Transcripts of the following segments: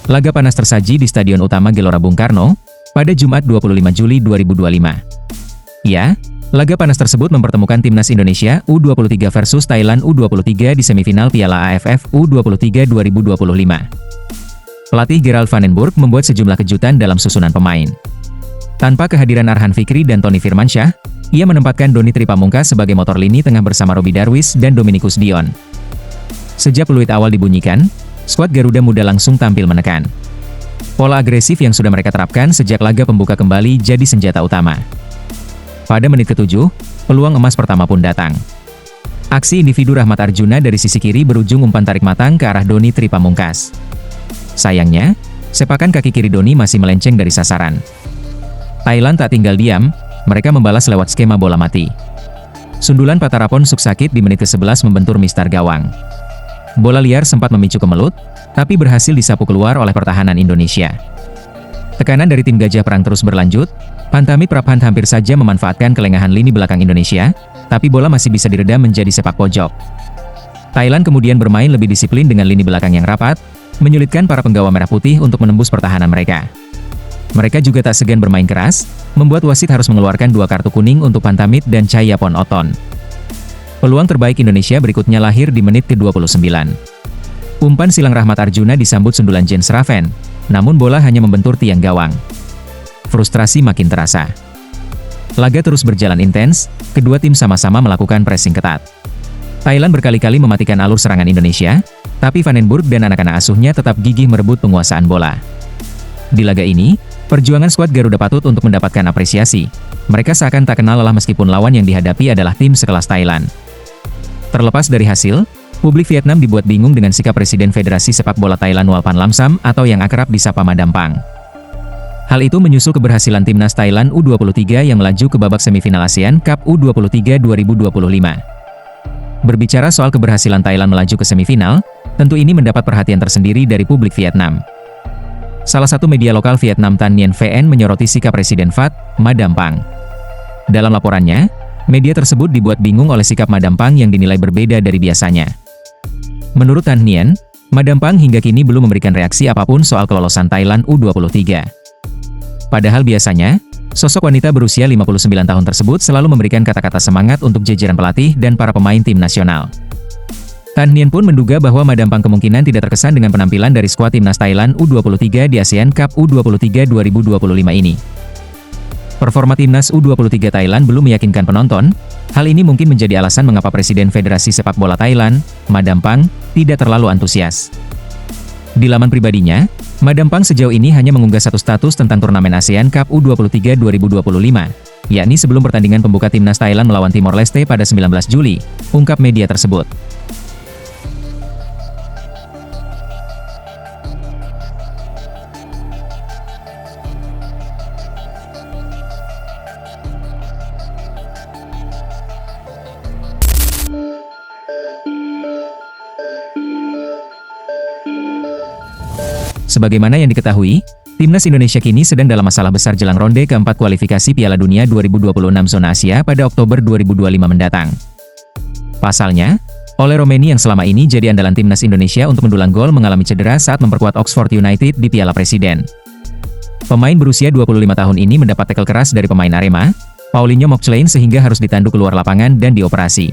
Laga panas tersaji di Stadion Utama Gelora Bung Karno pada Jumat 25 Juli 2025. Ya, laga panas tersebut mempertemukan timnas Indonesia U23 versus Thailand U23 di semifinal Piala AFF U23 2025. Pelatih Gerald van den Burg membuat sejumlah kejutan dalam susunan pemain. Tanpa kehadiran Arhan Fikri dan Tony Firmansyah, ia menempatkan Doni Tripamungkas sebagai motor lini tengah bersama Robbie Darwish dan Dominikus Dion. Sejak peluit awal dibunyikan, skuad Garuda Muda langsung tampil menekan. Pola agresif yang sudah mereka terapkan sejak laga pembuka kembali jadi senjata utama. Pada menit ke-7, peluang emas pertama pun datang. Aksi individu Rahmat Arjuna dari sisi kiri berujung umpan tarik matang ke arah Doni Tripamungkas. Sayangnya, sepakan kaki kiri Doni masih melenceng dari sasaran. Thailand tak tinggal diam, mereka membalas lewat skema bola mati. Sundulan Patarapon Suksakit di menit ke-11 membentur mistar gawang. Bola liar sempat memicu kemelut, tapi berhasil disapu keluar oleh pertahanan Indonesia. Tekanan dari tim Gajah Perang terus berlanjut, Pantamit Prabhan hampir saja memanfaatkan kelengahan lini belakang Indonesia, tapi bola masih bisa diredam menjadi sepak pojok. Thailand kemudian bermain lebih disiplin dengan lini belakang yang rapat, menyulitkan para penggawa merah putih untuk menembus pertahanan mereka. Mereka juga tak segan bermain keras, membuat wasit harus mengeluarkan 2 kartu kuning untuk Pantamit dan Chayapon Oton. Peluang terbaik Indonesia berikutnya lahir di menit ke-29. Umpan silang Rahmat Arjuna disambut sundulan Jens Raven, namun bola hanya membentur tiang gawang. Frustrasi makin terasa. Laga terus berjalan intens, kedua tim sama-sama melakukan pressing ketat. Thailand berkali-kali mematikan alur serangan Indonesia, tapi Van den Burg dan anak-anak asuhnya tetap gigih merebut penguasaan bola. Di laga ini, perjuangan skuad Garuda patut untuk mendapatkan apresiasi. Mereka seakan tak kenal lelah meskipun lawan yang dihadapi adalah tim sekelas Thailand. Terlepas dari hasil, publik Vietnam dibuat bingung dengan sikap Presiden Federasi Sepak Bola Thailand Walpan Lamsam atau yang akrab disapa Madam Pang. Hal itu menyusul keberhasilan timnas Thailand U23 yang melaju ke babak semifinal ASEAN Cup U23 2025. Berbicara soal keberhasilan Thailand melaju ke semifinal, tentu ini mendapat perhatian tersendiri dari publik Vietnam. Salah satu media lokal Vietnam Tan Nien VN menyoroti sikap Presiden FAT, Madam Pang. Dalam laporannya, media tersebut dibuat bingung oleh sikap Madam Pang yang dinilai berbeda dari biasanya. Menurut Tan Nien, Madam Pang hingga kini belum memberikan reaksi apapun soal kelolosan Thailand U23. Padahal biasanya, sosok wanita berusia 59 tahun tersebut selalu memberikan kata-kata semangat untuk jajaran pelatih dan para pemain tim nasional. Tan Nien pun menduga bahwa Madam Pang kemungkinan tidak terkesan dengan penampilan dari skuad timnas Thailand U23 di ASEAN Cup U23 2025 ini. Performa timnas U23 Thailand belum meyakinkan penonton, hal ini mungkin menjadi alasan mengapa Presiden Federasi Sepak Bola Thailand, Madam Pang, tidak terlalu antusias. Di laman pribadinya, Madam Pang sejauh ini hanya mengunggah satu status tentang turnamen ASEAN Cup U23 2025, yakni sebelum pertandingan pembuka timnas Thailand melawan Timor Leste pada 19 Juli, ungkap media tersebut. Sebagaimana yang diketahui, timnas Indonesia kini sedang dalam masalah besar jelang ronde keempat kualifikasi Piala Dunia 2026 zona Asia pada Oktober 2025 mendatang. Pasalnya, Ole Romeni yang selama ini jadi andalan timnas Indonesia untuk mendulang gol mengalami cedera saat memperkuat Oxford United di Piala Presiden. Pemain berusia 25 tahun ini mendapat tackle keras dari pemain Arema, Paulinho Mokchlein sehingga harus ditanduk keluar lapangan dan dioperasi.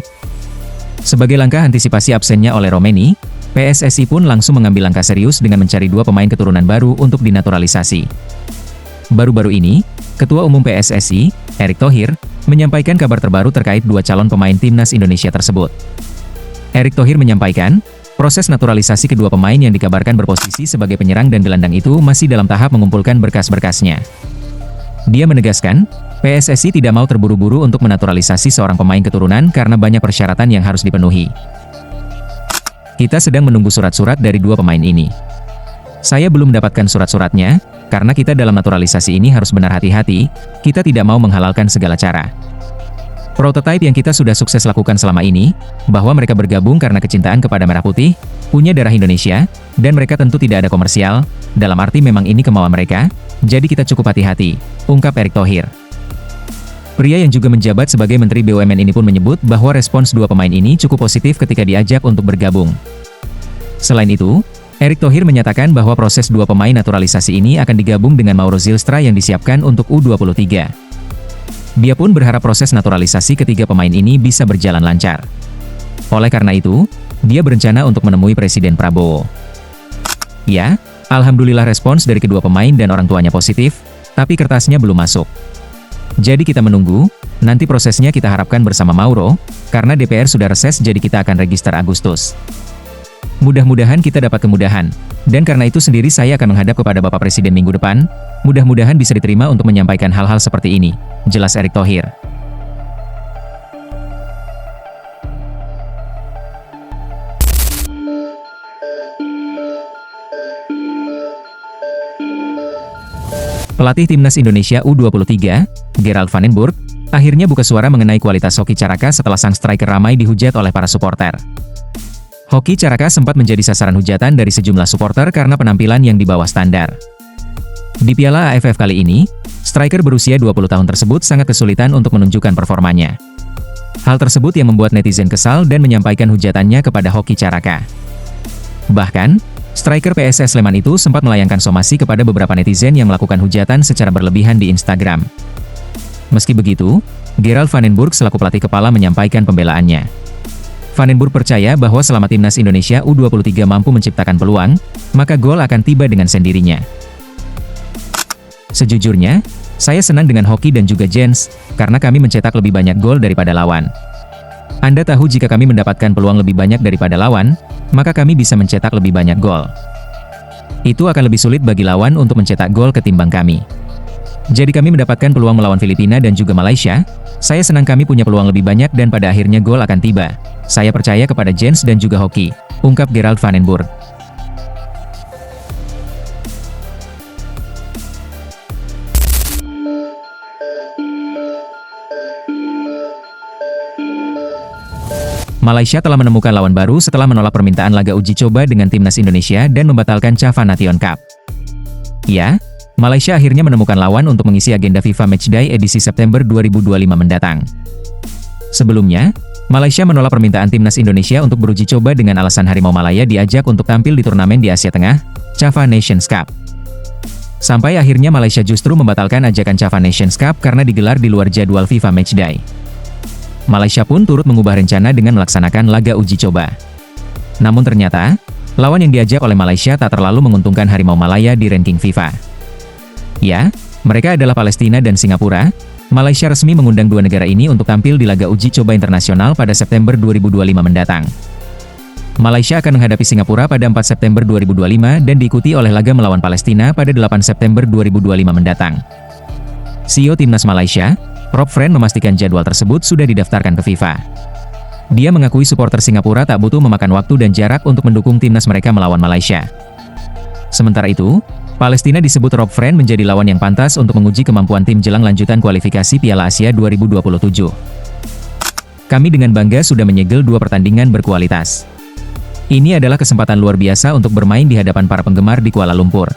Sebagai langkah antisipasi absennya Ole Romeni, PSSI pun langsung mengambil langkah serius dengan mencari 2 pemain keturunan baru untuk dinaturalisasi. Baru-baru ini, Ketua Umum PSSI, Erick Thohir, menyampaikan kabar terbaru terkait 2 calon pemain timnas Indonesia tersebut. Erick Thohir menyampaikan, proses naturalisasi kedua pemain yang dikabarkan berposisi sebagai penyerang dan gelandang itu masih dalam tahap mengumpulkan berkas-berkasnya. Dia menegaskan, PSSI tidak mau terburu-buru untuk menaturalisasi seorang pemain keturunan karena banyak persyaratan yang harus dipenuhi. Kita sedang menunggu surat-surat dari 2 pemain ini. Saya belum mendapatkan surat-suratnya, karena kita dalam naturalisasi ini harus benar hati-hati, kita tidak mau menghalalkan segala cara. Prototipe yang kita sudah sukses lakukan selama ini, bahwa mereka bergabung karena kecintaan kepada Merah Putih, punya darah Indonesia, dan mereka tentu tidak ada komersial, dalam arti memang ini kemauan mereka, jadi kita cukup hati-hati, ungkap Erick Thohir. Pria yang juga menjabat sebagai Menteri BUMN ini pun menyebut bahwa respons 2 pemain ini cukup positif ketika diajak untuk bergabung. Selain itu, Erick Thohir menyatakan bahwa proses dua pemain naturalisasi ini akan digabung dengan Mauro Zylstra yang disiapkan untuk U23. Dia pun berharap proses naturalisasi ketiga pemain ini bisa berjalan lancar. Oleh karena itu, dia berencana untuk menemui Presiden Prabowo. Ya, alhamdulillah respons dari kedua pemain dan orang tuanya positif, tapi kertasnya belum masuk. Jadi kita menunggu, nanti prosesnya kita harapkan bersama Mauro, karena DPR sudah reses jadi kita akan register Agustus. Mudah-mudahan kita dapat kemudahan, dan karena itu sendiri saya akan menghadap kepada Bapak Presiden minggu depan, mudah-mudahan bisa diterima untuk menyampaikan hal-hal seperti ini, jelas Erick Thohir. Pelatih Timnas Indonesia U23, Gerald van den Burg, akhirnya buka suara mengenai kualitas Hoki Caraka setelah sang striker ramai dihujat oleh para supporter. Hoki Caraka sempat menjadi sasaran hujatan dari sejumlah supporter karena penampilan yang di bawah standar. Di Piala AFF kali ini, striker berusia 20 tahun tersebut sangat kesulitan untuk menunjukkan performanya. Hal tersebut yang membuat netizen kesal dan menyampaikan hujatannya kepada Hoki Caraka. Bahkan, striker PSS Sleman itu sempat melayangkan somasi kepada beberapa netizen yang melakukan hujatan secara berlebihan di Instagram. Meski begitu, Gerald van den Burg selaku pelatih kepala menyampaikan pembelaannya. Van den Burg percaya bahwa selama Timnas Indonesia U23 mampu menciptakan peluang, maka gol akan tiba dengan sendirinya. Sejujurnya, saya senang dengan Hoki dan juga Jens, karena kami mencetak lebih banyak gol daripada lawan. Anda tahu jika kami mendapatkan peluang lebih banyak daripada lawan, maka kami bisa mencetak lebih banyak gol. Itu akan lebih sulit bagi lawan untuk mencetak gol ketimbang kami. Jadi kami mendapatkan peluang melawan Filipina dan juga Malaysia, saya senang kami punya peluang lebih banyak dan pada akhirnya gol akan tiba. Saya percaya kepada Jens dan juga Hoki, ungkap Gerald van den Burg. Malaysia telah menemukan lawan baru setelah menolak permintaan laga uji coba dengan Timnas Indonesia dan membatalkan CAF Nation Cup. Ya, Malaysia akhirnya menemukan lawan untuk mengisi agenda FIFA Matchday edisi September 2025 mendatang. Sebelumnya, Malaysia menolak permintaan Timnas Indonesia untuk beruji coba dengan alasan Harimau Malaya diajak untuk tampil di turnamen di Asia Tengah, CAF Nations Cup. Sampai akhirnya Malaysia justru membatalkan ajakan CAF Nations Cup karena digelar di luar jadwal FIFA Matchday. Malaysia pun turut mengubah rencana dengan melaksanakan laga uji coba. Namun ternyata, lawan yang diajak oleh Malaysia tak terlalu menguntungkan Harimau Malaya di ranking FIFA. Ya, mereka adalah Palestina dan Singapura. Malaysia resmi mengundang dua negara ini untuk tampil di laga uji coba internasional pada September 2025 mendatang. Malaysia akan menghadapi Singapura pada 4 September 2025 dan diikuti oleh laga melawan Palestina pada 8 September 2025 mendatang. CEO Timnas Malaysia, Rob Friend memastikan jadwal tersebut sudah didaftarkan ke FIFA. Dia mengakui supporter Singapura tak butuh memakan waktu dan jarak untuk mendukung timnas mereka melawan Malaysia. Sementara itu, Palestina disebut Rob Friend menjadi lawan yang pantas untuk menguji kemampuan tim jelang lanjutan kualifikasi Piala Asia 2027. Kami dengan bangga sudah menyegel 2 pertandingan berkualitas. Ini adalah kesempatan luar biasa untuk bermain di hadapan para penggemar di Kuala Lumpur.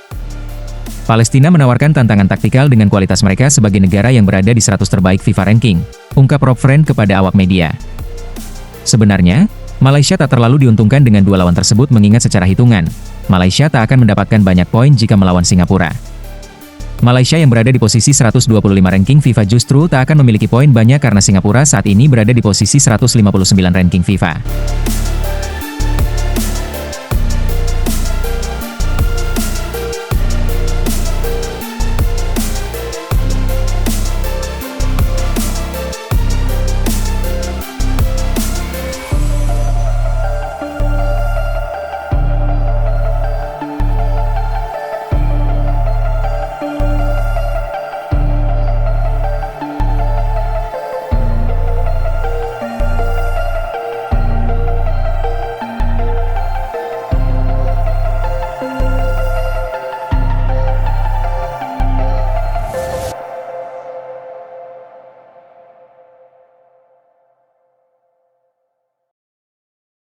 Palestina menawarkan tantangan taktikal dengan kualitas mereka sebagai negara yang berada di 100 terbaik FIFA ranking, ungkap Rob Friend kepada awak media. Sebenarnya, Malaysia tak terlalu diuntungkan dengan 2 lawan tersebut mengingat secara hitungan, Malaysia tak akan mendapatkan banyak poin jika melawan Singapura. Malaysia yang berada di posisi 125 ranking FIFA justru tak akan memiliki poin banyak karena Singapura saat ini berada di posisi 159 ranking FIFA.